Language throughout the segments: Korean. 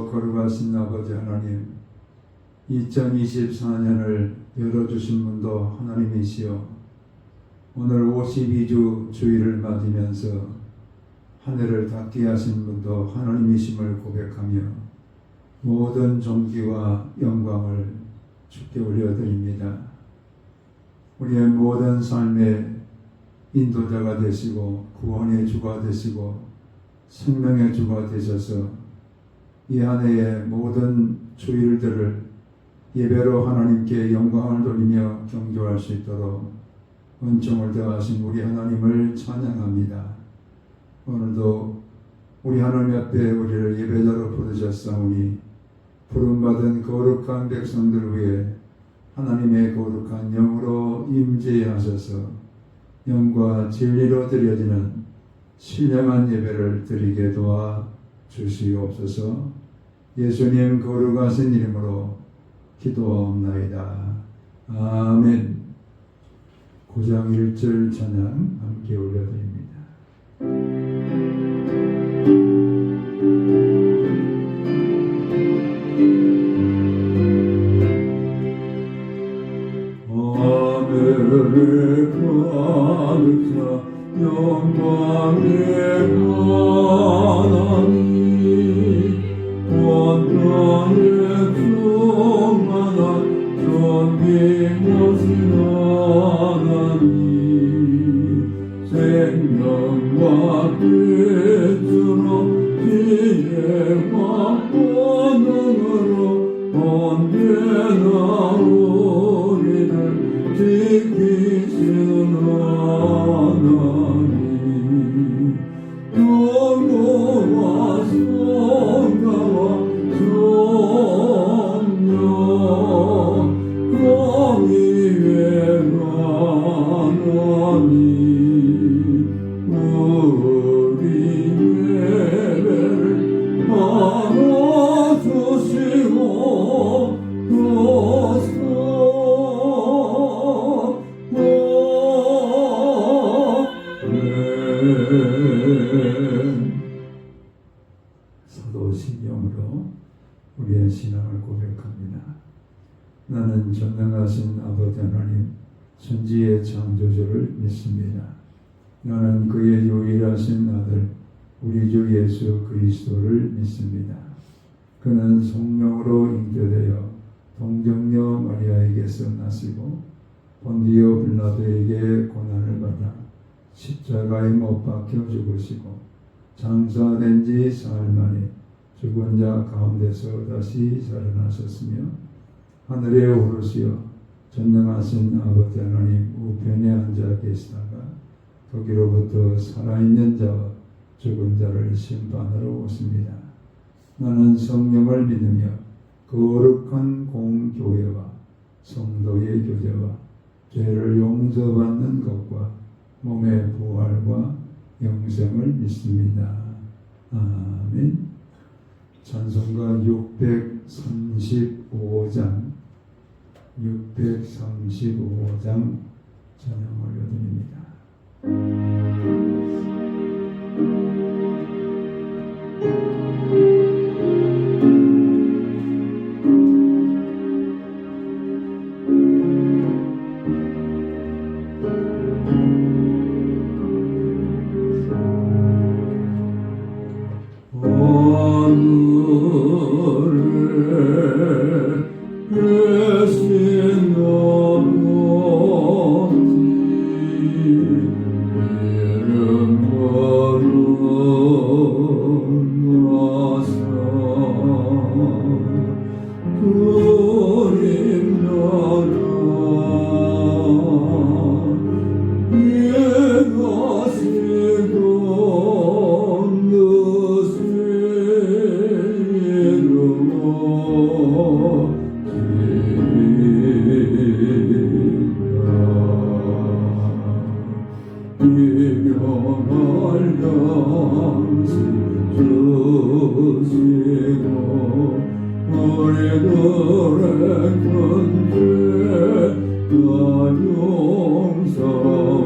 거룩하신 아버지 하나님, 2024년을 열어주신 분도 하나님이시여, 오늘 52주 주일을 맞으면서 한 해를 닫게 하신 분도 하나님이심을 고백하며 모든 존귀와 영광을 주께 올려드립니다. 우리의 모든 삶의 인도자가 되시고 구원의 주가 되시고 생명의 주가 되셔서 이 한 해의 모든 주일들을 예배로 하나님께 영광을 돌리며 경주할 수 있도록 은총을 더하신 우리 하나님을 찬양합니다. 오늘도 우리 하나님 앞에 우리를 예배자로 부르셨사오니 부름받은 거룩한 백성들 위해 하나님의 거룩한 영으로 임재하셔서 영과 진리로 드려지는 신령한 예배를 드리게 도와 주시옵소서. 예수님 거룩하신 이름으로 기도하옵나이다. 아멘. 9장 1절 찬양 함께 올려드립니다. 하늘에 가득 차 영광의 하나님, 온 땅에 충만한 존귀하신 하나님, 생명과 빛으로 지혜와 권능으로 언제나 우리를 지키시는 하나님, 영광과 성가와 성령 공의의 하나님, 우리 예배를 받아주시고 사도신경으로 우리의 신앙을 고백합니다. 나는 전능하신 아버지 하나님, 천지의 창조주를 믿습니다. 나는 그의 유일하신 아들 우리 주 예수 그리스도를 믿습니다. 그는 성령으로 잉태되어 동정녀 마리아에게서 나시고 본디오 빌라도에게 고난을 받아 십자가에 못 박혀 죽으시고 장사된 지 사흘 만에 죽은 자 가운데서 다시 살아나셨으며 하늘에 오르시어 전능하신 아버지 하나님 우편에 앉아 계시다가 거기로부터 살아있는 자와 죽은 자를 심판하러 오십니다. 나는 성령을 믿으며 거룩한 공교회와 성도의 교제와 죄를 용서받는 것과 몸의 부활과 영생을 믿습니다. 아멘. 찬송가 635장 찬양 올려드립니다.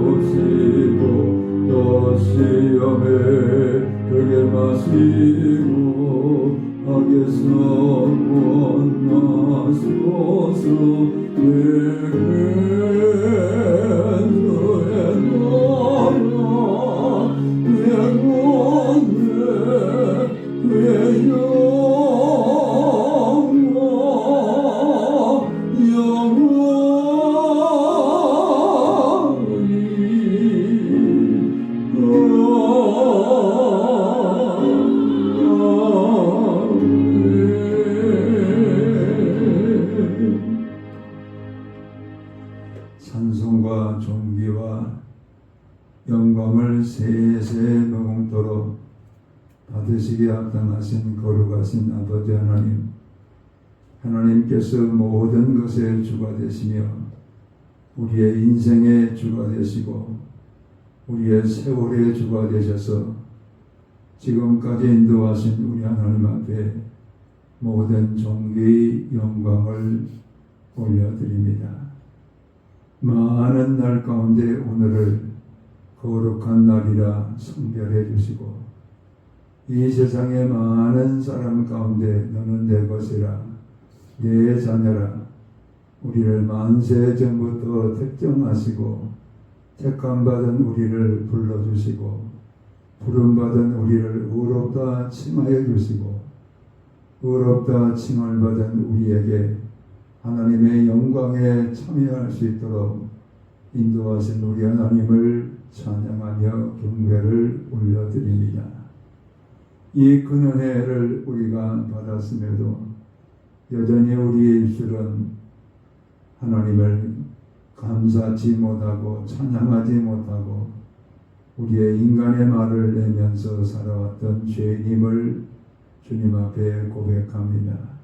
용서하시고 또 시험에 그게 마시고 악에서 구원하소서. 내게 주의 나라 내 구원에 그의 찬송과 존귀와 영광을 세세 무궁토록 받으시기에 합당하신 거룩하신 아버지 하나님, 하나님께서 모든 것의 주가 되시며 우리의 인생의 주가 되시고 우리의 세월의 주가 되셔서 지금까지 인도하신 우리 하나님 앞에 모든 존귀 영광을 올려드립니다. 많은 날 가운데 오늘을 거룩한 날이라 성별해 주시고 이 세상의 많은 사람 가운데 너는 내 것이라 내 자녀라 우리를 만세 전부터 택정하시고 택함받은 우리를 불러주시고 부름받은 우리를 의롭다 칭하여 주시고 의롭다 칭을 받은 우리에게 하나님의 영광에 참여할 수 있도록 인도하신 우리 하나님을 찬양하며 경배를 올려드립니다. 이 큰 은혜를 우리가 받았음에도 여전히 우리의 입술은 하나님을 감사하지 못하고 찬양하지 못하고 우리의 인간의 말을 내면서 살아왔던 죄인임을 주님 앞에 고백합니다.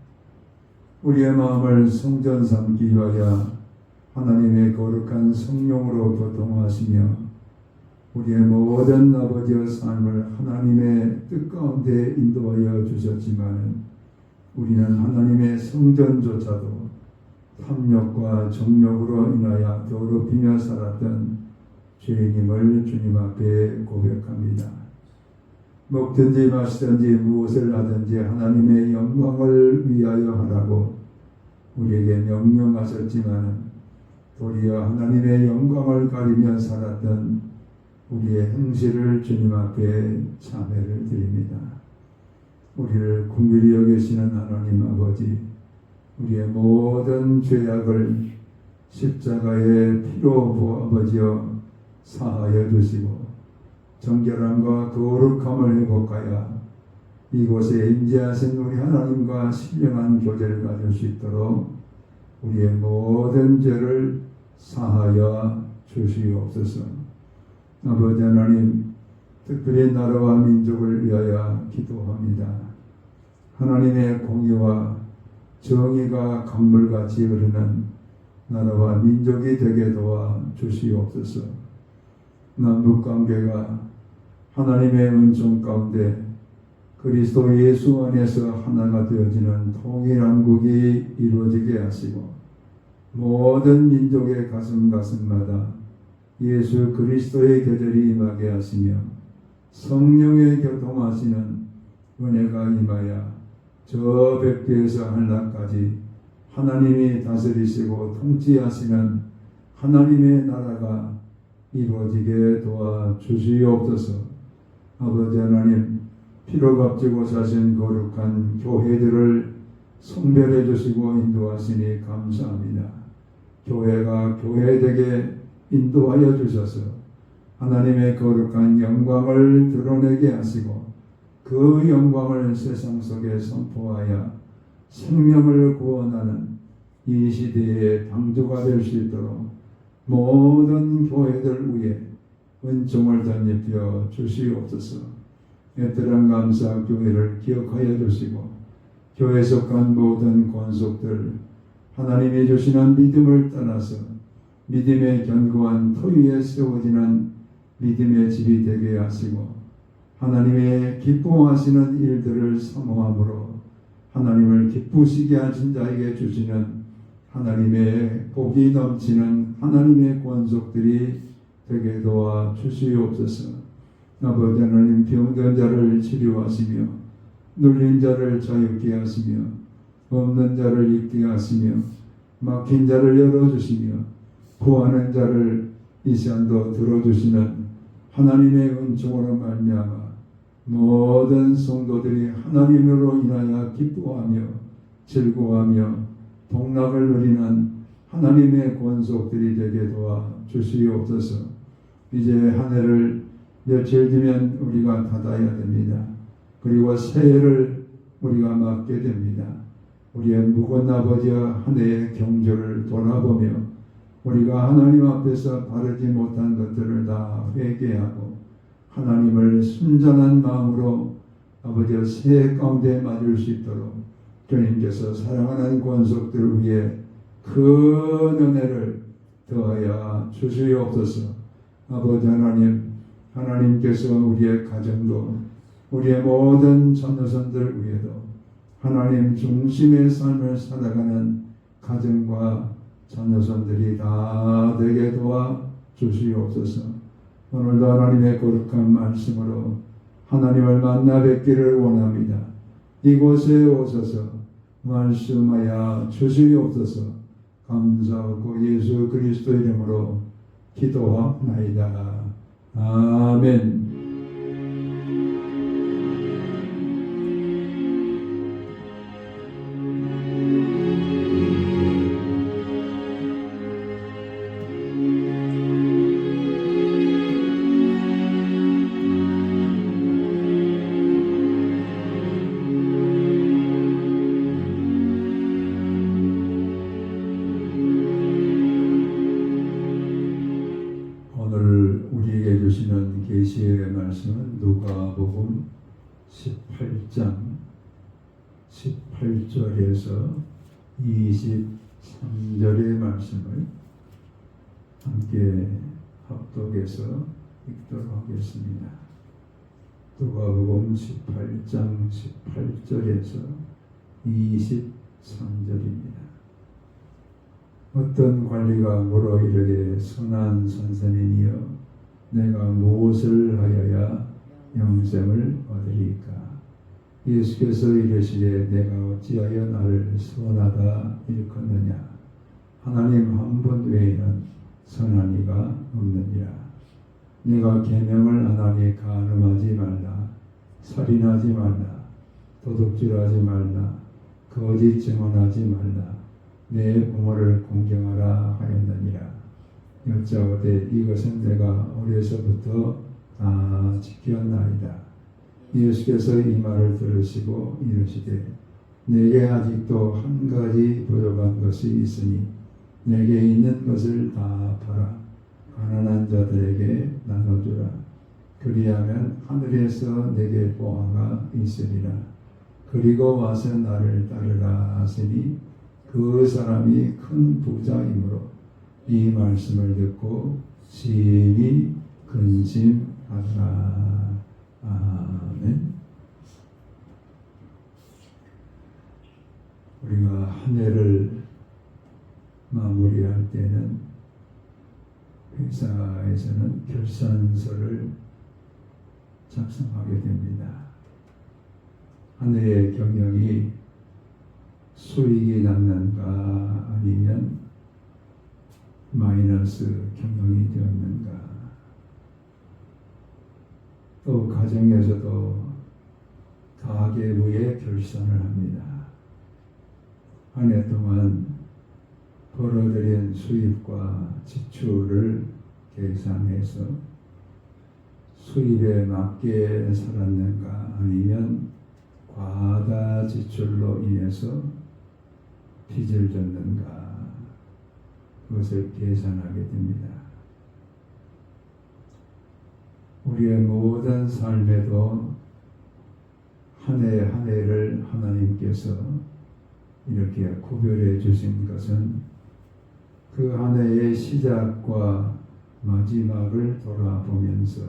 우리의 마음을 성전 삼기 위하여 하나님의 거룩한 성령으로 교통하시며 우리의 모든 아버지의 삶을 하나님의 뜻 가운데 인도하여 주셨지만 우리는 하나님의 성전조차도 탐욕과 정욕으로 인하여 더럽히며 살았던 죄인임을 주님 앞에 고백합니다. 먹든지 마시든지 무엇을 하든지 하나님의 영광을 위하여 하라고 우리에게 명령하셨지만 도리어 하나님의 영광을 가리며 살았던 우리의 행실을 주님 앞에 참회를 드립니다. 우리를 긍휼히 여기시는 하나님 아버지, 우리의 모든 죄악을 십자가의 피로 부어버지어 사하여 주시고 정결함과 거룩함을 회복하여 이곳에 임재하신 우리 하나님과 신령한 교제를 가질 수 있도록 우리의 모든 죄를 사하여 주시옵소서. 아버지 하나님, 특별히 나라와 민족을 위하여 기도합니다. 하나님의 공의와 정의가 강물같이 흐르는 나라와 민족이 되게 도와 주시옵소서. 남북관계가 하나님의 은총 가운데 그리스도 예수 안에서 하나가 되어지는 통일한국이 이루어지게 하시고 모든 민족의 가슴마다 예수 그리스도의 계절이 임하게 하시며 성령의 교통하시는 은혜가 임하여 저 백두에서 한라까지 하나님이 다스리시고 통치하시는 하나님의 나라가 이루어지게 도와주시옵소서. 아버지 하나님, 피로 값지고 사신 거룩한 교회들을 성별해 주시고 인도하시니 감사합니다. 교회가 교회되게 인도하여 주셔서 하나님의 거룩한 영광을 드러내게 하시고 그 영광을 세상 속에 선포하여 생명을 구원하는 이 시대의 방주가 될 수 있도록 모든 교회들 위에 은총을 덧입혀 주시옵소서. 애틀한 감사 교회를 기억하여 주시고 교회에 속한 모든 권속들 하나님이 주시는 믿음을 떠나서 믿음의 견고한 터 위에 세워지는 믿음의 집이 되게 하시고 하나님의 기뻐하시는 일들을 사모함으로 하나님을 기쁘시게 하신 자에게 주시는 하나님의 복이 넘치는 하나님의 권속들이 되게 도와 주시옵소서. 아버지 하나님, 병든 자를 치료하시며 눌린 자를 자유케 하시며 없는 자를 있게 하시며 막힌 자를 열어주시며 구하는 자를 이 시간도 들어주시는 하나님의 은총으로 말미암아 모든 성도들이 하나님으로 인하여 기뻐하며 즐거워하며 복락을 누리는 하나님의 권속들이 되게 도와 주시옵소서. 이제 한 해를 며칠 뒤면 우리가 닫아야 됩니다. 그리고 새해를 우리가 맞게 됩니다. 우리의 묵은 아버지와 한 해의 경주를 돌아보며 우리가 하나님 앞에서 바르지 못한 것들을 다 회개하고 하나님을 순전한 마음으로 아버지의 새해 가운데 맞을 수 있도록 주님께서 사랑하는 권속들을 위해 큰 은혜를 더하여 주시옵소서. 아버지 하나님, 하나님께서 우리의 가정도 우리의 모든 자녀선들 위에도 하나님 중심의 삶을 살아가는 가정과 자녀선들이 다 되게 도와 주시옵소서. 오늘도 하나님의 거룩한 말씀으로 하나님을 만나 뵙기를 원합니다. 이곳에 오셔서 말씀하여 주시옵소서. 감사하고 예수 그리스도 이름으로 기도하나이다. 아멘. 주시는 계시의 말씀은 누가복음 18장 18절에서 23절의 말씀을 함께 합독해서 읽도록 하겠습니다. 누가복음 18장 18절에서 23절입니다. 어떤 관리가 물어 이르되 선한 선생님이여 내가 무엇을 하여야 영생을 얻으리까? 예수께서 이르시되 내가 어찌하여 나를 선하다 일컫느냐? 하나님 한 분 외에는 선한 이가 없느니라. 내가 계명을 안 하니 간음하지 말라, 살인하지 말라, 도둑질하지 말라, 거짓 증언하지 말라, 내 부모를 공경하라 하였느니라. 여짜오되 이것은 내가 어려서부터 다 지켰나이다. 예수께서 이 말을 들으시고 이르시되 내게 아직도 한 가지 부족한 것이 있으니 내게 있는 것을 다 팔아 가난한 자들에게 나눠주라. 그리하면 하늘에서 내게 보화가 있으리라. 그리고 와서 나를 따르라 하시니 그 사람이 큰 부자이므로 이 말씀을 듣고 심히 근심하더라. 아멘. 우리가 한 해를 마무리할 때는 회사에서는 결산서를 작성하게 됩니다. 한 해의 경영이 수익이 났는가 아니면 마이너스 경영이 되었는가. 또 가정에서도 가계부의 결산을 합니다. 한 해 동안 벌어들인 수입과 지출을 계산해서 수입에 맞게 살았는가 아니면 과다 지출로 인해서 빚을 졌는가, 그것을 계산하게 됩니다. 우리의 모든 삶에도 한 해 한 해를 하나님께서 이렇게 구별해 주신 것은 그 한 해의 시작과 마지막을 돌아보면서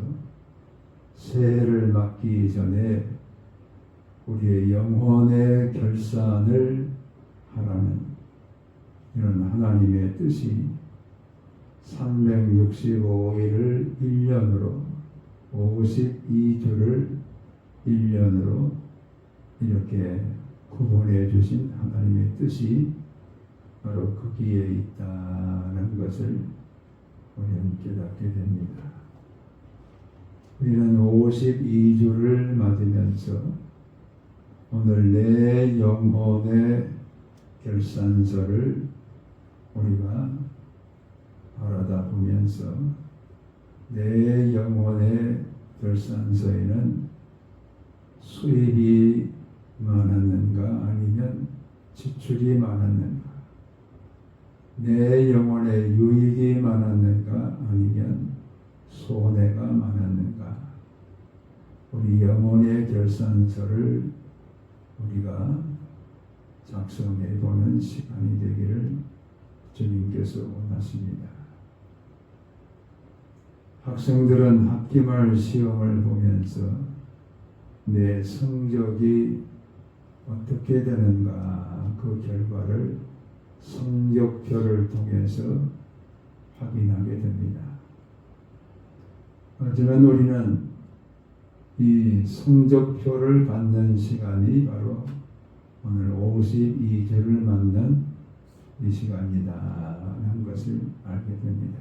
새해를 맞기 전에 우리의 영혼의 결산을 하라는 이런 하나님의 뜻이 365일을 1년으로 52주를 1년으로 이렇게 구분해 주신 하나님의 뜻이 바로 거기에 있다는 것을 우리는 깨닫게 됩니다. 우리는 52주를 맞으면서 오늘 내 영혼의 결산서를 우리가 바라다 보면서 내 영혼의 결산서에는 수입이 많았는가 아니면 지출이 많았는가, 내 영혼의 유익이 많았는가 아니면 손해가 많았는가, 우리 영혼의 결산서를 우리가 작성해 보는 시간이 되기를 주님께서 원하십니다. 학생들은 학기말 시험을 보면서 내 성적이 어떻게 되는가 그 결과를 성적표를 통해서 확인하게 됩니다. 하지만 우리는 이 성적표를 받는 시간이 바로 오늘 52주를 맞는 이 시간이다라는 것을 알게 됩니다.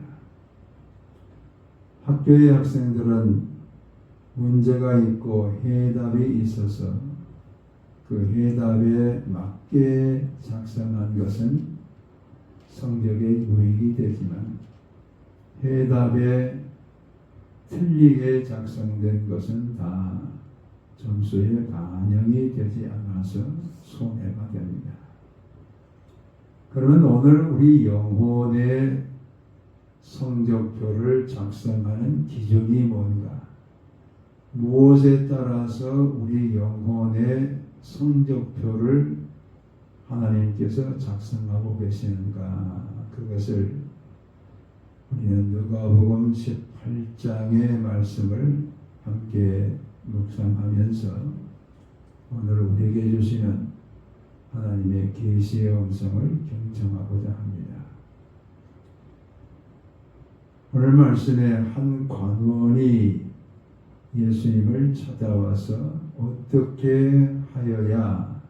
학교의 학생들은 문제가 있고 해답이 있어서 그 해답에 맞게 작성한 것은 성적에 유익이 되지만 해답에 틀리게 작성된 것은 다 점수에 반영이 되지 않아서 손해가 됩니다. 그러면 오늘 우리 영혼의 성적표를 작성하는 기준이 뭔가? 무엇에 따라서 우리 영혼의 성적표를 하나님께서 작성하고 계시는가? 그것을 우리는 누가복음 18장의 말씀을 함께 묵상하면서 오늘 우리에게 주시는 하나님의 계시의 음성을 경청하고자 합니다. 오늘 말씀에 한 관원이 예수님을 찾아와서 어떻게 하여야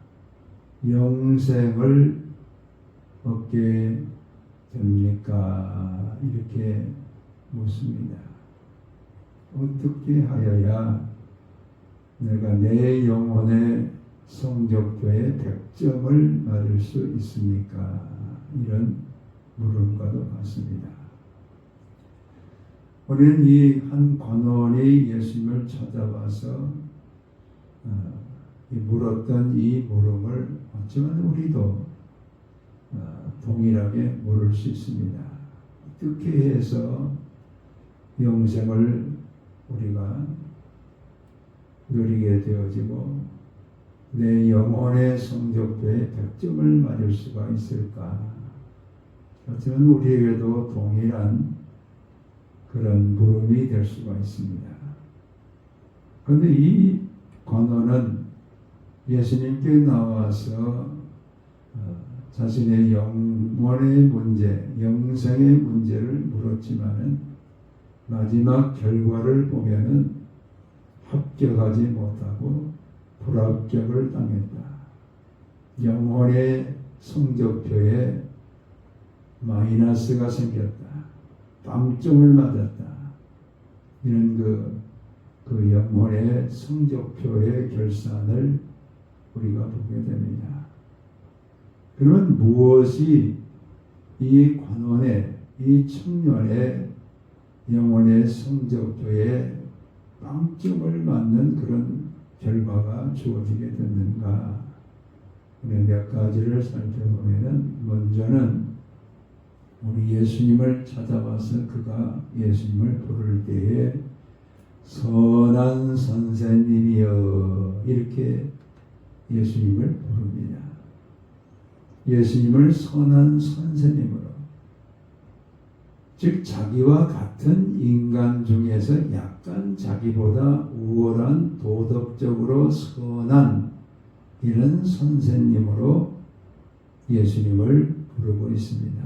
영생을 얻게 됩니까? 이렇게 묻습니다. 어떻게 하여야 내가 내 영혼의 성적표에 100점을 맞을 수 있습니까? 이런 물음과도 같습니다. 우리는 이 한 관원이 예수님을 찾아와서 물었던 이 물음을 어쩌면 우리도 동일하게 물을 수 있습니다. 어떻게 해서 영생을 우리가 누리게 되어지고 내 영혼의 성적표에 100점을 맞을 수가 있을까? 어쩌면 우리에게도 동일한 그런 물음이 될 수가 있습니다. 그런데 이 관원은 예수님께 나와서 자신의 영혼의 문제, 영생의 문제를 물었지만은 마지막 결과를 보면은 합격하지 못하고 불합격을 당했다. 영혼의 성적표에 마이너스가 생겼다. 빵점을 맞았다. 이런 그 영혼의 성적표의 결산을 우리가 보게 됩니다. 그러면 무엇이 이 관원의, 이 청년의 영혼의 성적표에 빵점을 맞는 그런 결과가 주어지게 됐는가? 우리 몇 가지를 살펴보면은 먼저는 우리 예수님을 찾아와서 그가 예수님을 부를 때에 선한 선생님이여 이렇게 예수님을 부릅니다. 예수님을 선한 선생님으로, 즉 자기와 같은 인간 중에서 약간 자기보다 우월한 도덕적으로 선한 이런 선생님으로 예수님을 부르고 있습니다.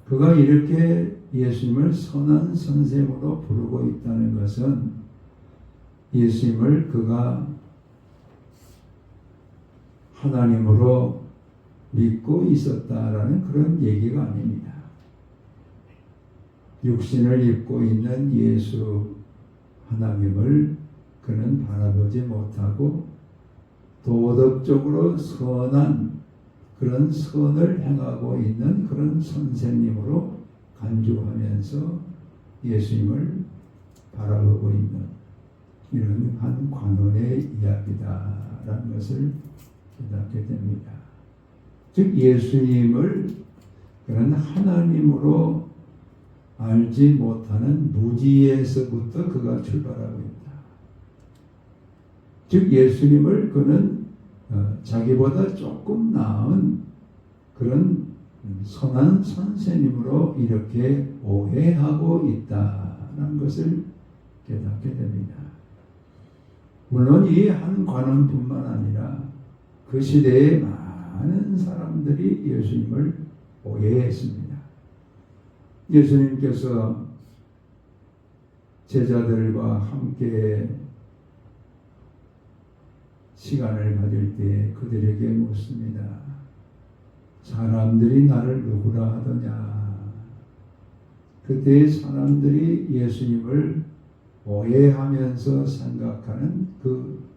그가 이렇게 예수님을 선한 선생으로 부르고 있다는 것은 예수님을 그가 하나님으로 믿고 있었다라는 그런 얘기가 아닙니다. 육신을 입고 있는 예수 하나님을 그는 바라보지 못하고 도덕적으로 선한 그런 선을 행하고 있는 그런 선생님으로 간주하면서 예수님을 바라보고 있는 이런 한 관원의 이야기다라는 것을 깨닫게 됩니다. 즉 예수님을 그런 하나님으로 알지 못하는 무지에서부터 그가 출발하고 있다. 즉 예수님을 그는 자기보다 조금 나은 그런 선한 선생님으로 이렇게 오해하고 있다는 것을 깨닫게 됩니다. 물론 이 한 관원뿐만 아니라 그 시대에 많은 사람들이 예수님을 오해했습니다. 예수님께서 제자들과 함께 시간을 가질 때 그들에게 묻습니다. 사람들이 나를 누구라 하더냐? 그때 사람들이 예수님을 오해하면서 생각하는 그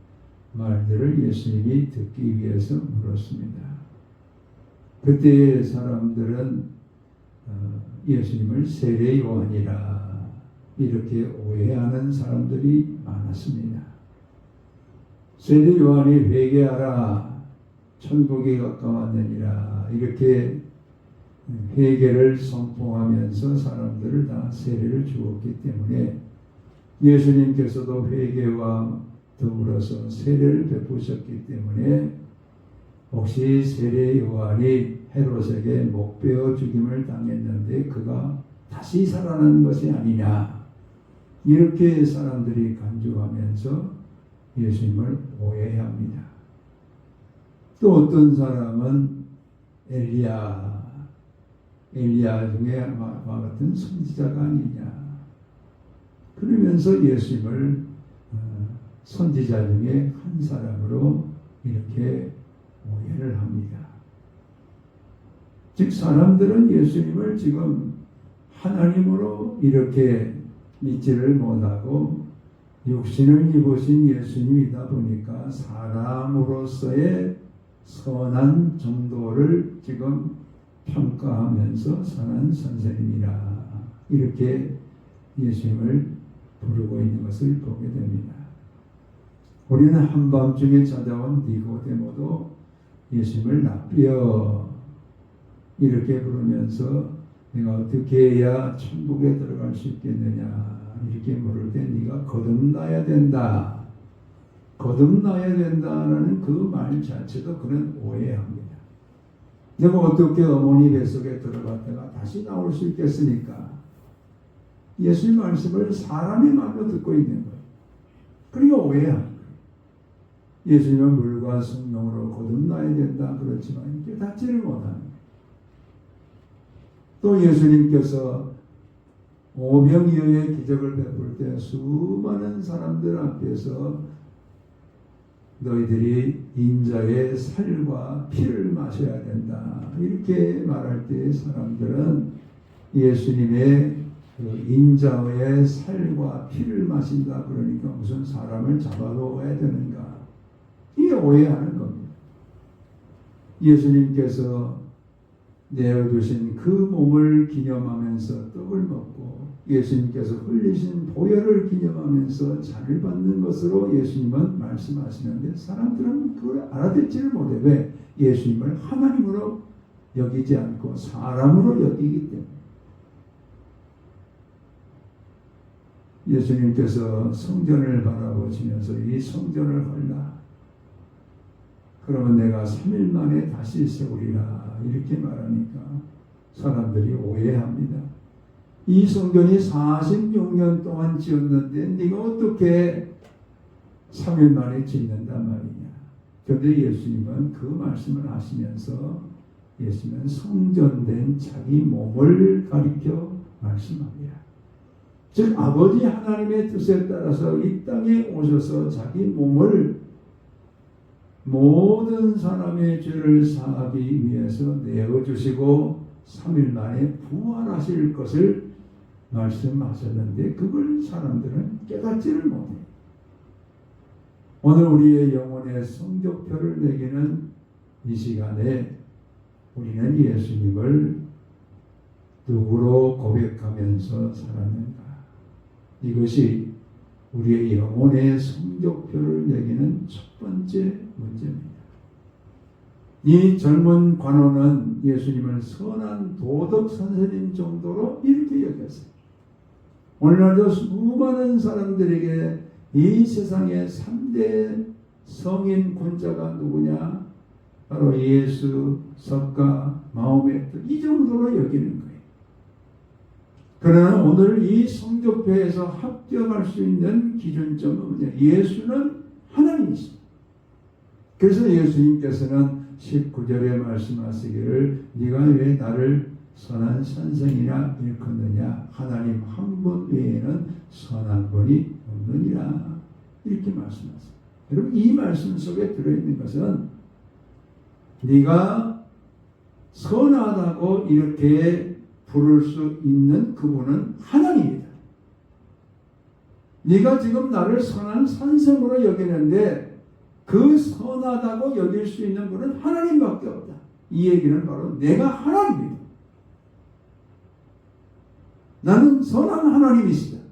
말들을 예수님이 듣기 위해서 물었습니다. 그때 사람들은 예수님을 세례 요한이라 이렇게 오해하는 사람들이 많았습니다. 세례 요한이 회개하라 천국이 가까웠느니라 이렇게 회개를 선포하면서 사람들을 다 세례를 주었기 때문에 예수님께서도 회개와 더불어서 세례를 베푸셨기 때문에 혹시 세례 요한이 헤롯에게 목베어 죽임을 당했는데 그가 다시 살아난 것이 아니냐 이렇게 사람들이 간주하면서 예수님을 오해합니다. 또 어떤 사람은 엘리야 중에 와 같은 선지자가 아니냐 그러면서 예수님을 선지자 중에 한 사람으로 이렇게 오해를 합니다. 즉 사람들은 예수님을 지금 하나님으로 이렇게 믿지를 못하고 육신을 입으신 예수님이다 보니까 사람으로서의 선한 정도를 지금 평가하면서 선한 선생님이라 이렇게 예수님을 부르고 있는 것을 보게 됩니다. 우리는 한밤중에 찾아온 니고데모도 예수님을 랍비여 이렇게 부르면서 내가 어떻게 해야 천국에 들어갈 수 있겠느냐 이렇게 물을 때 네가 거듭나야 된다. 거듭나야 된다라는 그 말 자체도 그는 오해합니다. 내가 어떻게 어머니 뱃속에 들어갔다가 다시 나올 수 있겠습니까? 예수님 말씀을 사람의 말로 듣고 있는 거예요. 그러니까 오해하는 거예요. 예수님은 물과 성령으로 거듭나야 된다 그렇지만 깨닫지를 못하는 거예요. 또 예수님께서 오병이어의 기적을 베풀 때 수많은 사람들 앞에서 너희들이 인자의 살과 피를 마셔야 된다 이렇게 말할 때 사람들은 예수님의 그 인자의 살과 피를 마신다 그러니까 무슨 사람을 잡아놓아야 되는가 이게 오해하는 겁니다. 예수님께서 내어주신 그 몸을 기념하면서 떡을 먹고 예수님께서 흘리신 보혈을 기념하면서 잔을 받는 것으로 예수님은 말씀하시는데 사람들은 그걸 알아듣지를 못해. 왜? 예수님을 하나님으로 여기지 않고 사람으로 여기기 때문에. 예수님께서 성전을 바라보시면서 이 성전을 헐라 그러면 내가 3일 만에 다시 세우리라 이렇게 말하니까 사람들이 오해합니다. 이 성전이 46년 동안 지었는데 네가 어떻게 3일 만에 짓는단 말이냐. 그런데 예수님은 그 말씀을 하시면서 예수님은 성전된 자기 몸을 가리켜 말씀합니다. 즉 아버지 하나님의 뜻에 따라서 이 땅에 오셔서 자기 몸을 모든 사람의 죄를 사하기 위해서 내어주시고 3일 만에 부활하실 것을 말씀하셨는데 그걸 사람들은 깨닫지를 못해요. 오늘 우리의 영혼의 성적표를 매기는 이 시간에 우리는 예수님을 누구로 고백하면서 살았는가? 이것이 우리의 영혼의 성적표를 매기는 첫 번째 문제입니다. 이 젊은 관원은 예수님을 선한 도덕 선생님 정도로 이렇게 여겼어요. 오늘날도 수많은 사람들에게 이 세상의 3대 성인 군자가 누구냐? 바로 예수, 석가, 마호메트 이 정도로 여기는 거예요. 그러나 오늘 이 성적표에서 합격할 수 있는 기준점은 뭐냐? 예수는 하나님이십니다. 그래서 예수님께서는 19절에 말씀하시기를 네가 왜 나를 선한 선생이라 일컫느냐? 하나님 한 분 외에는 선한 분이 없느니라. 이렇게 말씀하세요. 여러분 이 말씀 속에 들어있는 것은 네가 선하다고 이렇게 부를 수 있는 그분은 하나님이다. 네가 지금 나를 선한 선생으로 여기는데 그 선하다고 여길 수 있는 분은 하나님밖에 없다. 이 얘기는 바로 내가 하나님이다. 나는 선한 하나님이시다.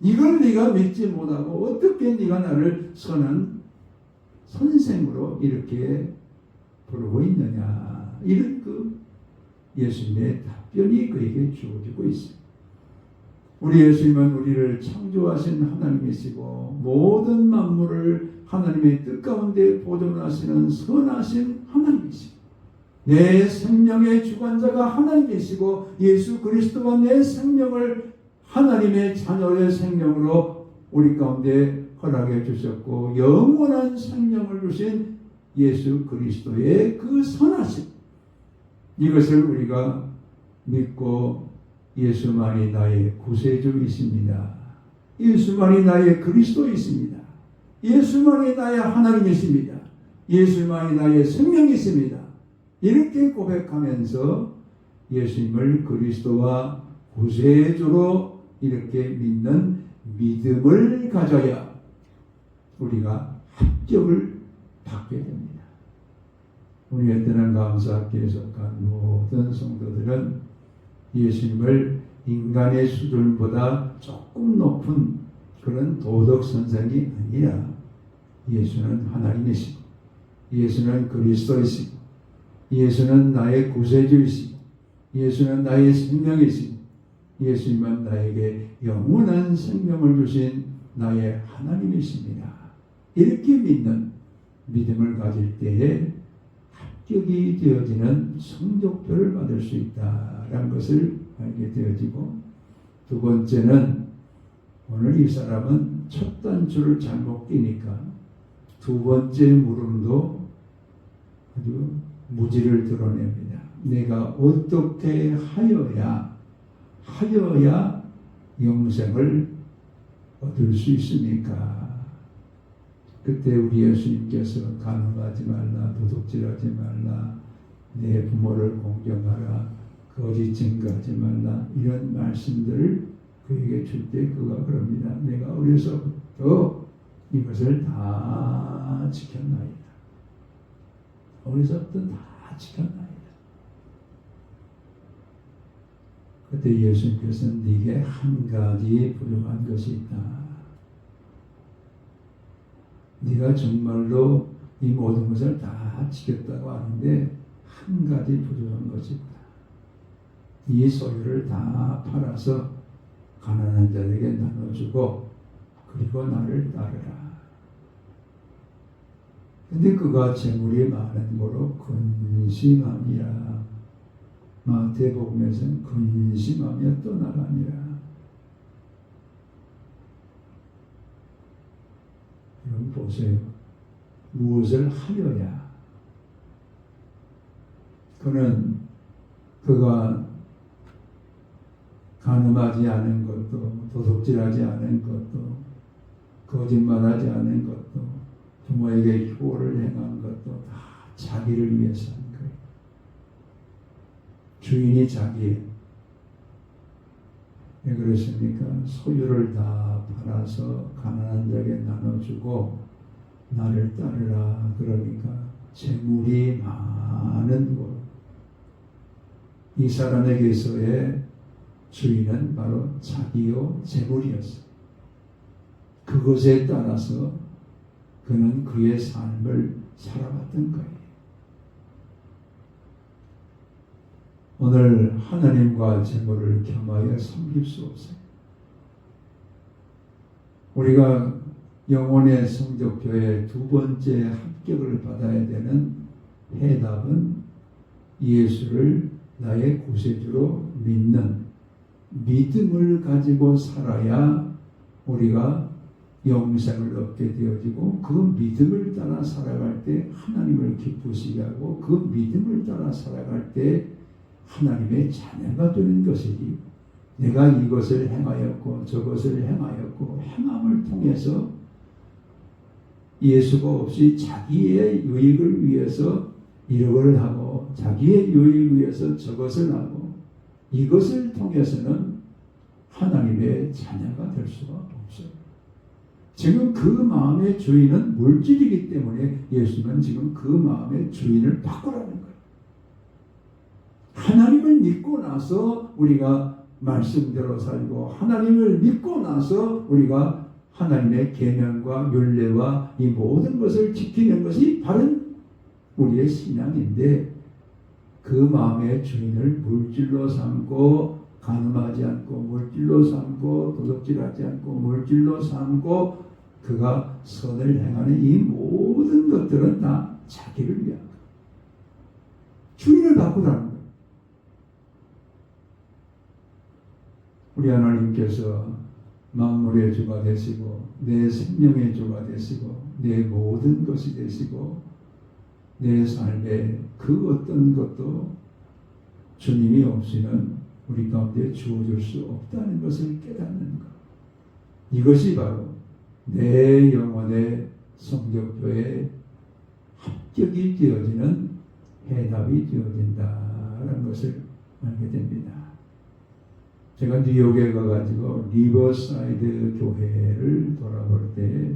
이걸 네가 믿지 못하고 어떻게 네가 나를 선한 선생으로 이렇게 부르고 있느냐. 이런 그 예수님의 답변이 그에게 주어지고 있습니다. 우리 예수님은 우리를 창조하신 하나님이시고 모든 만물을 하나님의 뜻 가운데 보존하시는 선하신 하나님이시고 내 생명의 주관자가 하나님이시고 예수 그리스도가 내 생명을 하나님의 자녀의 생명으로 우리 가운데 허락해 주셨고 영원한 생명을 주신 예수 그리스도의 그 선하심 이것을 우리가 믿고 예수만이 나의 구세주이십니다. 예수만이 나의 그리스도이십니다. 예수만이 나의 하나님이십니다. 예수만이 나의 생명이십니다. 이렇게 고백하면서 예수님을 그리스도와 구세주로 이렇게 믿는 믿음을 가져야 우리가 합격을 받게 됩니다. 우리 에테난 감사학교에 속한 모든 성도들은 예수님을 인간의 수준보다 조금 높은 그런 도덕 선생이 아니라 예수는 하나님이시고 예수는 그리스도이시고 예수는 나의 구세주이시고 예수는 나의 생명이시고 예수님은 나에게 영원한 생명을 주신 나의 하나님이십니다. 이렇게 믿는 믿음을 가질 때에 합격이 되어지는 성적표를 받을 수 있다라는 것을 알게 되어지고 두 번째는 오늘 이 사람은 첫 단추를 잘못 끼니까 두 번째 물음도 아주 무지를 드러냅니다. 내가 어떻게 하여야 영생을 얻을 수 있습니까? 그때 우리 예수님께서 간음하지 말라, 도둑질하지 말라, 내 부모를 공경하라, 거짓 증거하지 말라 이런 말씀들을 그에게 줄 때 그가 그럽니다. 내가 어려서부터 이것을 다 지켰나이다. 어려서부터 다 지켰나이다. 그때 예수님께서는 네게 한 가지 부족한 것이 있다. 네가 정말로 이 모든 것을 다 지켰다고 하는데 한 가지 부족한 것이 있다. 이 소유를 다 팔아서 가난한 자에게 나눠주고 그리고 나를 따르라. 근데 그가 재물이 많은 거로 근심함이라. 마태복음에서는 근심하며 떠나가니라. 여러분 보세요. 무엇을 하여야 그가 간음하지 않은 것도, 도둑질하지 않은 것도, 거짓말하지 않은 것도, 부모에게 효를 행한 것도 다 자기를 위해서 한 거예요. 주인이 자기예요. 왜 그렇습니까? 소유를 다 팔아서 가난한 자에게 나눠주고 나를 따르라 그러니까 재물이 많은 곳. 이 사람에게서의 주인은 바로 자기요 재물이었어요. 그것에 따라서 그는 그의 삶을 살아갔던 거예요. 오늘 하나님과 재물을 겸하여 섬길 수 없어요. 우리가 영혼의 성적교회 두 번째 합격을 받아야 되는 해답은 예수를 나의 구세주로 믿는 믿음을 가지고 살아야 우리가 영생을 얻게 되어지고 그 믿음을 따라 살아갈 때 하나님을 기쁘시게 하고 그 믿음을 따라 살아갈 때 하나님의 자녀가 되는 것이지 내가 이것을 행하였고 저것을 행하였고 행함을 통해서 예수가 없이 자기의 유익을 위해서 이걸 하고 자기의 유익을 위해서 저것을 하고 이것을 통해서는 하나님의 자녀가 될 수가 없어요. 지금 그 마음의 주인은 물질이기 때문에 예수는 지금 그 마음의 주인을 바꾸라는 거예요. 하나님을 믿고 나서 우리가 말씀대로 살고 하나님을 믿고 나서 우리가 하나님의 계명과 율례와 이 모든 것을 지키는 것이 바른 우리의 신앙인데 그 마음의 주인을 물질로 삼고 간음하지 않고 물질로 삼고 도둑질하지 않고 물질로 삼고 그가 선을 행하는 이 모든 것들은 다 자기를 위한 거예요. 주인을 바꾸라는 거예요. 우리 하나님께서 만물의 주가 되시고 내 생명의 주가 되시고 내 모든 것이 되시고 내 삶에 그 어떤 것도 주님이 없이는 우리 가운데 주어줄 수 없다는 것을 깨닫는 것. 이것이 바로 내 영혼의 성적표에 합격이 되어지는 해답이 되어진다는 것을 알게 됩니다. 제가 뉴욕에 가가지고 리버사이드 교회를 돌아볼 때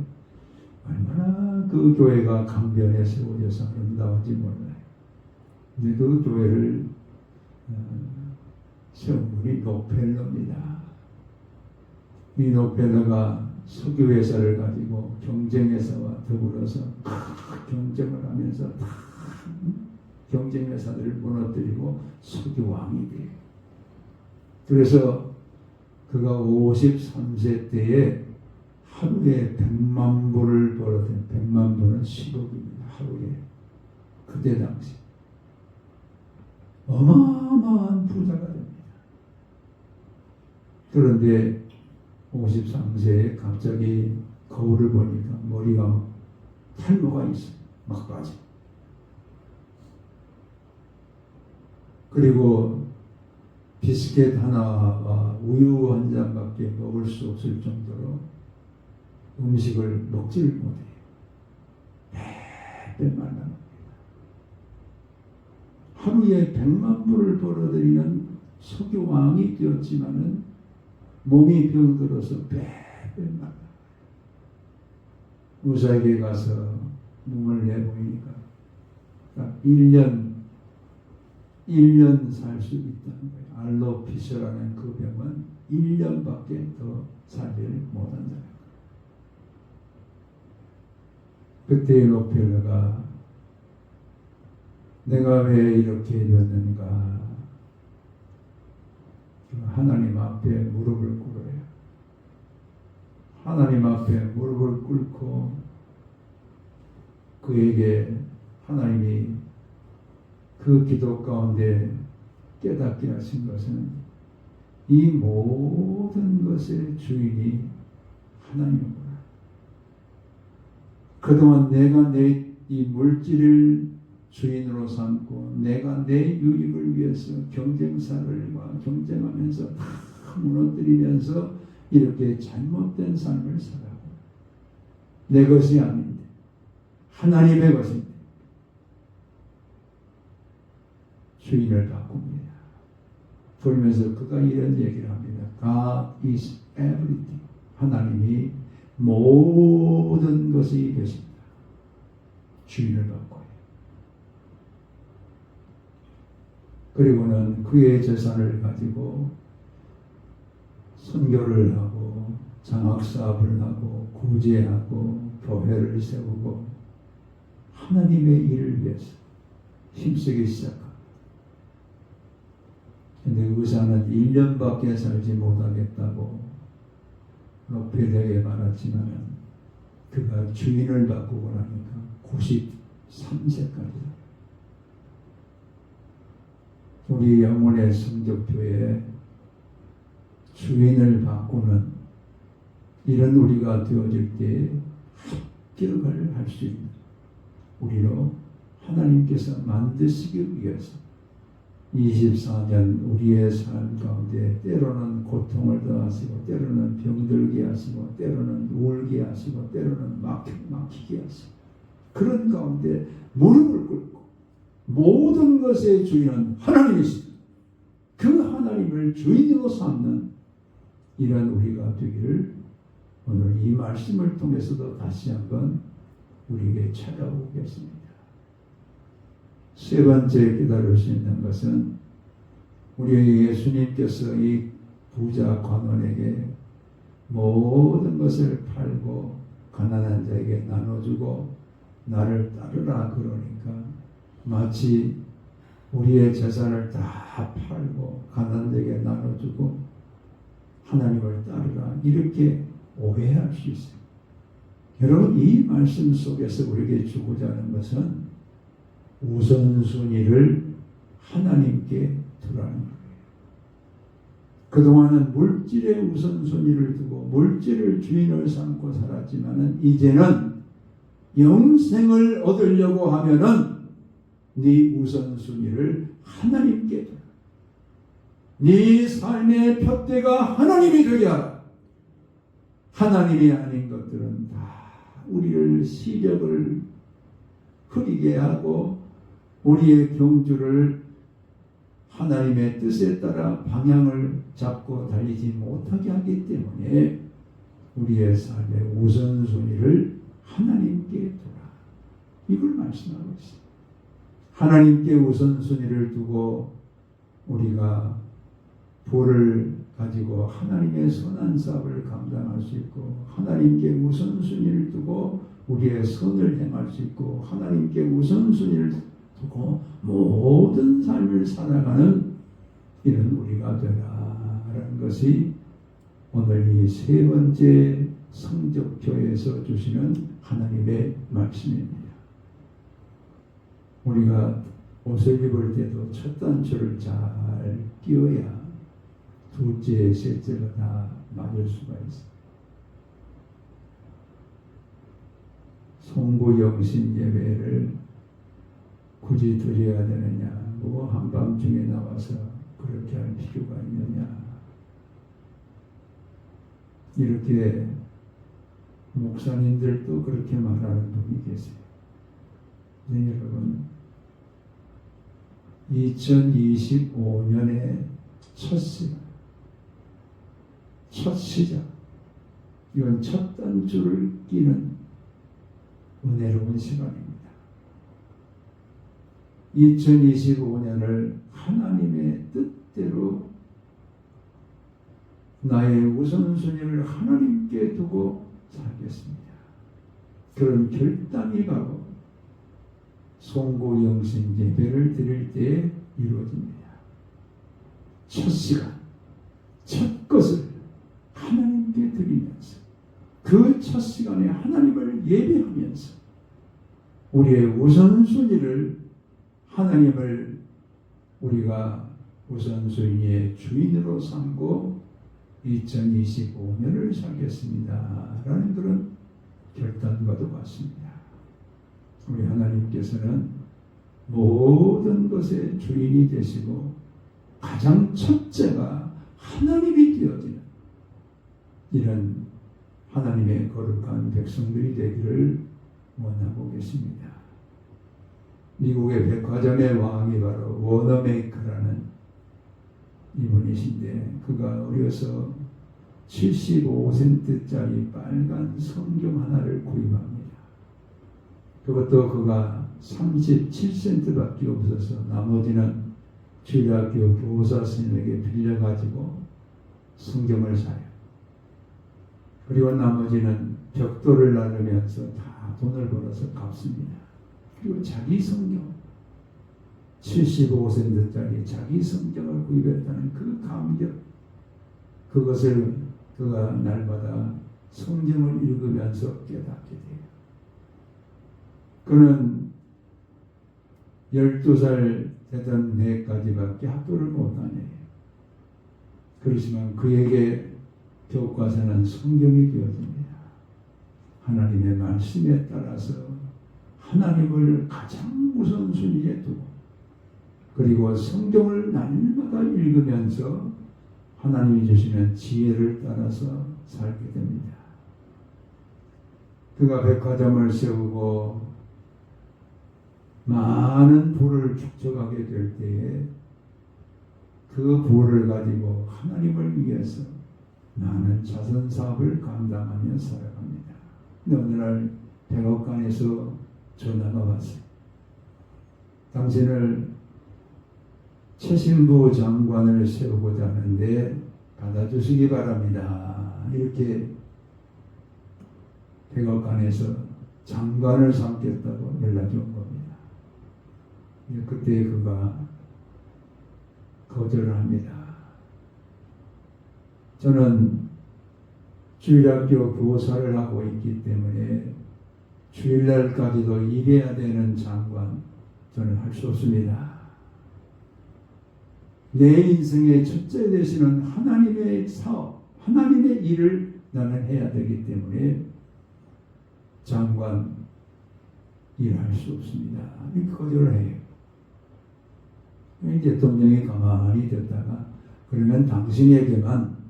얼마나 그 교회가 강변에 세워져서 아름다운지 몰라요. 근데 그 교회를 세운 분이 록펠러입니다. 이 록펠러가 석유회사를 가지고 경쟁회사와 더불어서 경쟁을 하면서 경쟁회사들을 무너뜨리고 석유왕이 돼요. 그래서 그가 53세 때에 하루에 100만 불을 벌었던 100만 불은 10억입니다. 하루에. 그때 당시. 어마어마한 부자가 됩니다. 그런데 53세에 갑자기 거울을 보니까 머리가 탈모가 있어요. 막 빠져. 그리고 비스켓 하나와 우유 한 잔밖에 먹을 수 없을 정도로 음식을 먹지를 못해요. 빼빼 말라합니다. 하루에 100만 불을 벌어들이는 석유왕이 되었지만은 몸이 병들어서 빼빼 말라. 의사에게 가서 몸을 내보이니까 1년 살 수 있다는 거예요. 알로피시라는 그 병은 1년밖에 더 살지를 못한다는 거예요. 그때 록펠러가 내가 왜 이렇게 해줬는가 하나님 앞에 무릎을 꿇어요. 하나님 앞에 무릎을 꿇고 그에게 하나님이 그 기도 가운데 깨닫게 하신 것은 이 모든 것의 주인이 하나님이구나. 그동안 내가 내 이 물질을 주인으로 삼고 내가 내 유익을 위해서 경쟁사들과 경쟁하면서 다 무너뜨리면서 이렇게 잘못된 삶을 살아가고 내 것이 아닌데 하나님의 것인데 주인을 바꿉니다. 그러면서 그가 이런 얘기를 합니다. God is everything. 하나님이 모든 것이 되십니다. 주인을 바꿔요. 그리고는 그의 재산을 가지고 선교를 하고 장학사업을 하고 구제하고 교회를 세우고 하나님의 일을 위해서 힘쓰기 시작합니다. 근데 의사는 1년밖에 살지 못하겠다고 높이되게 말했지만 그가 주인을 바꾸고 나니까 93세까지 우리 영혼의 성적표에 주인을 바꾸는 이런 우리가 되어질 때 합격을 할 수 있는 우리로 하나님께서 만드시기 위해서 24년 우리의 삶 가운데 때로는 고통을 더하시고 때로는 병들게 하시고 때로는 울게 하시고 때로는 막히게 하시고 그런 가운데 무릎을 꿇고 모든 것의 주인은 하나님이십니다. 그 하나님을 주인으로 삼는 이런 우리가 되기를 오늘 이 말씀을 통해서도 다시 한번 우리에게 찾아오겠습니다. 세 번째 깨달을 수 있는 것은 우리 예수님께서 이 부자 관원에게 모든 것을 팔고 가난한 자에게 나눠주고 나를 따르라 그러니까 마치 우리의 재산을 다 팔고 가난한 자에게 나눠주고 하나님을 따르라 이렇게 오해할 수 있어요. 여러분 이 말씀 속에서 우리에게 주고자 하는 것은 우선순위를 하나님께 두라는 거예요. 그동안은 물질의 우선순위를 두고 물질을 주인을 삼고 살았지만은 이제는 영생을 얻으려고 하면은 네 우선순위를 하나님께 두라. 네 삶의 푯대가 하나님이 되게 하라. 하나님이 아닌 것들은 다 우리를 시력을 흐리게 하고 우리의 경주를 하나님의 뜻에 따라 방향을 잡고 달리지 못하게 하기 때문에 우리의 삶의 우선순위를 하나님께 두라. 이걸 말씀하고 있습니다. 하나님께 우선순위를 두고 우리가 부를 가지고 하나님의 선한 사업을 감당할 수 있고 하나님께 우선순위를 두고 우리의 선을 행할 수 있고 하나님께 우선순위를 두고 모든 삶을 살아가는 이런 우리가 되라라는 것이 오늘 이 세 번째 성적표에서 주시는 하나님의 말씀입니다. 우리가 옷을 입을 때도 첫 단추를 잘 끼워야 둘째, 셋째가 다 맞을 수가 있어요. 송구영신 예배를 굳이 드려야 되느냐, 뭐 한밤중에 나와서 그렇게 할 필요가 있느냐, 이렇게 목사님들도 그렇게 말하는 분이 계세요. 네, 여러분 2025년의 첫 시작, 이건 첫 단추를 끼는 은혜로운 시간입니다. 2025년을 하나님의 뜻대로 나의 우선순위를 하나님께 두고 살겠습니다. 그런 결단이 바로 송구영신 예배를 드릴 때 이루어집니다. 첫 시간, 첫 것을 하나님께 드리면서 그 첫 시간에 하나님을 예배하면서 우리의 우선순위를 하나님을 우리가 우선순위의 주인으로 삼고 2025년을 살겠습니다 라는 그런 결단과도 같습니다. 우리 하나님께서는 모든 것의 주인이 되시고 가장 첫째가 하나님이 되어지는 이런 하나님의 거룩한 백성들이 되기를 원하고 계십니다. 미국의 백화점의 왕이 바로 워너메이커라는 이분이신데, 그가 어려서 75센트짜리 빨간 성경 하나를 구입합니다. 그것도 그가 37센트밖에 없어서 나머지는 주일학교 교사 선생님에게 빌려가지고 성경을 사요. 그리고 나머지는 벽돌을 나르면서 다 돈을 벌어서 갚습니다. 그리고 자기 성경, 75센트짜리 자기 성경을 구입했다는 그 감격, 그것을 그가 날마다 성경을 읽으면서 깨닫게 돼요. 그는 12살 되던 해까지밖에 학교를 못 다녀요. 그렇지만 그에게 교과서는 성경이 되어집니다. 하나님의 말씀에 따라서 하나님을 가장 우선순위에 두고, 그리고 성경을 날마다 읽으면서 하나님이 주시는 지혜를 따라서 살게 됩니다. 그가 백화점을 세우고 많은 부를 축적하게 될 때에 그 부를 가지고 하나님을 위해서 많은 자선 사업을 감당하며 살아갑니다. 근데 어느 날 백악관에서 전화가 왔어요. 당신을 최신부 장관을 세우고자 하는데 받아주시기 바랍니다. 이렇게 백악관에서 장관을 삼겠다고 연락이 온 겁니다. 그때 그가 거절을 합니다. 저는 주일학교 교사를 하고 있기 때문에 주일날까지도 일해야 되는 장관, 저는 할 수 없습니다. 내 인생의 첫째 되시는 하나님의 사업, 하나님의 일을 나는 해야 되기 때문에 장관 일할 수 없습니다. 이렇게 거절을 해요. 대통령이 가만히 듣다가, 그러면 당신에게만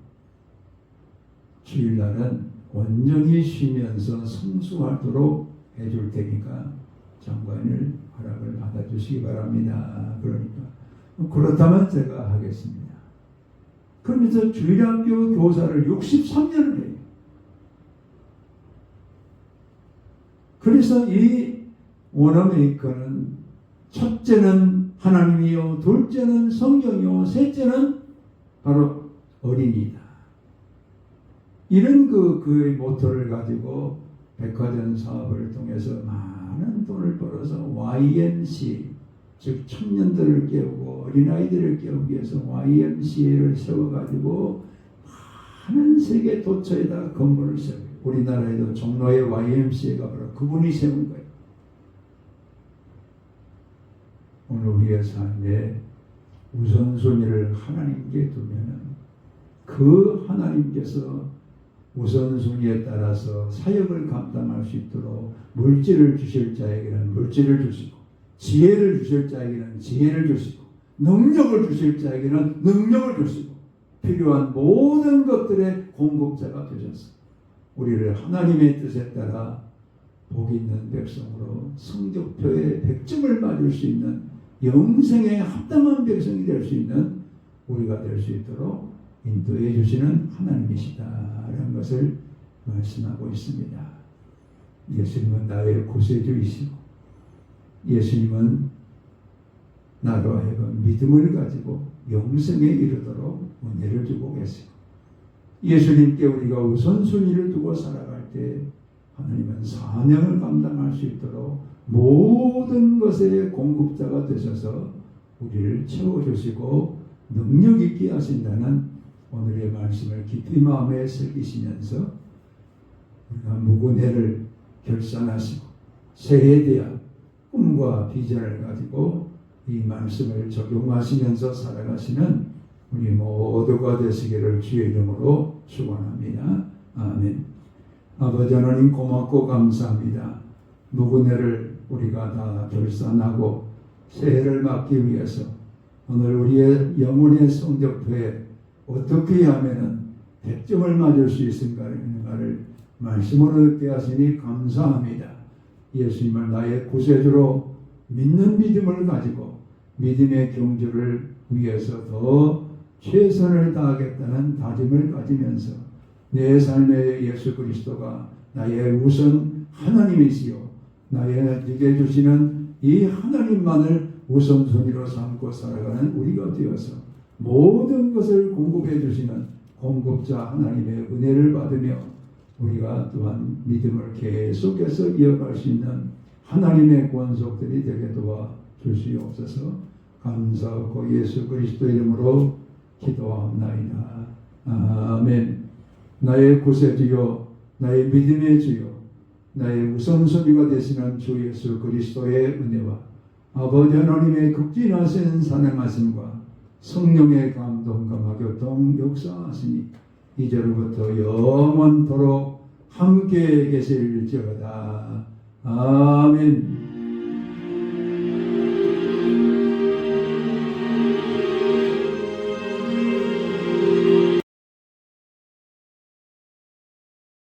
주일날은 온전히 쉬면서 성수하도록 해줄 테니까 장관을 허락을 받아주시기 바랍니다. 그러니까 그렇다면 제가 하겠습니다. 그러면서 주일학교 교사를 63년을 해요. 그래서 이 워너메이커는 첫째는 하나님이요, 둘째는 성경이요, 셋째는 바로 어린이다. 이런 그의 모토를 가지고 백화점 사업을 통해서 많은 돈을 벌어서 YMC, 즉 청년들을 깨우고 어린아이들을 깨우기 위해서 YMCA를 세워가지고 많은 세계 도처에다 건물을 세워요. 우리나라에도 종로의 YMCA가 바로 그분이 세운 거예요. 오늘 우리의 삶에 우선순위를 하나님께 두면은 그 하나님께서 우선순위에 따라서 사역을 감당할 수 있도록 물질을 주실 자에게는 물질을 주시고, 지혜를 주실 자에게는 지혜를 주시고, 능력을 주실 자에게는 능력을 주시고, 필요한 모든 것들의 공급자가 되셔서 우리를 하나님의 뜻에 따라 복 있는 백성으로 성적표에 100점을 맞을 수 있는 영생에 합당한 백성이 될 수 있는 우리가 될 수 있도록 인도해 주시는 하나님이시다라는 것을 말씀하고 있습니다. 예수님은 나의 구세주이시고, 예수님은 나로 하여금 믿음을 가지고 영생에 이르도록 은혜를 주고 계시고, 예수님께 우리가 우선순위를 두고 살아갈 때 하나님은 사명을 감당할 수 있도록 모든 것의 공급자가 되셔서 우리를 채워주시고 능력 있게 하신다는 오늘의 말씀을 깊이 마음에 새기시면서 우리가 무고해를 결산하시고 새해에 대한 꿈과 비전을 가지고 이 말씀을 적용하시면서 살아가시는 우리 모두가 되시기를 주의 이름으로 축원합니다. 아멘. 아버지 하나님, 고맙고 감사합니다. 무고해를 우리가 다 결산하고 새해를 맞기 위해서 오늘 우리의 영혼의 성적표에 어떻게 하면은 100점을 맞을 수 있을까를 말씀으로 듣게 하시니 감사합니다. 예수님을 나의 구세주로 믿는 믿음을 가지고 믿음의 경주를 위해서 더 최선을 다하겠다는 다짐을 가지면서 내 삶의 예수 그리스도가 나의 우선 하나님이시요 나에게 주시는 이 하나님만을 우선순위로 삼고 살아가는 우리가 되어서 모든 것을 공급해 주시는 공급자 하나님의 은혜를 받으며 우리가 또한 믿음을 계속해서 이어갈 수 있는 하나님의 권속들이 되게 도와 주시옵소서. 감사하고 예수 그리스도 이름으로 기도하옵나이다. 아멘. 나의 구세주요 나의 믿음의 주요 나의 우선순위가 되시는 주 예수 그리스도의 은혜와 아버지 하나님의 극진하신 사랑하심과 성령의 감동과 마교통 역사하심이 이제로부터 영원토록 함께 계실지어다. 아멘.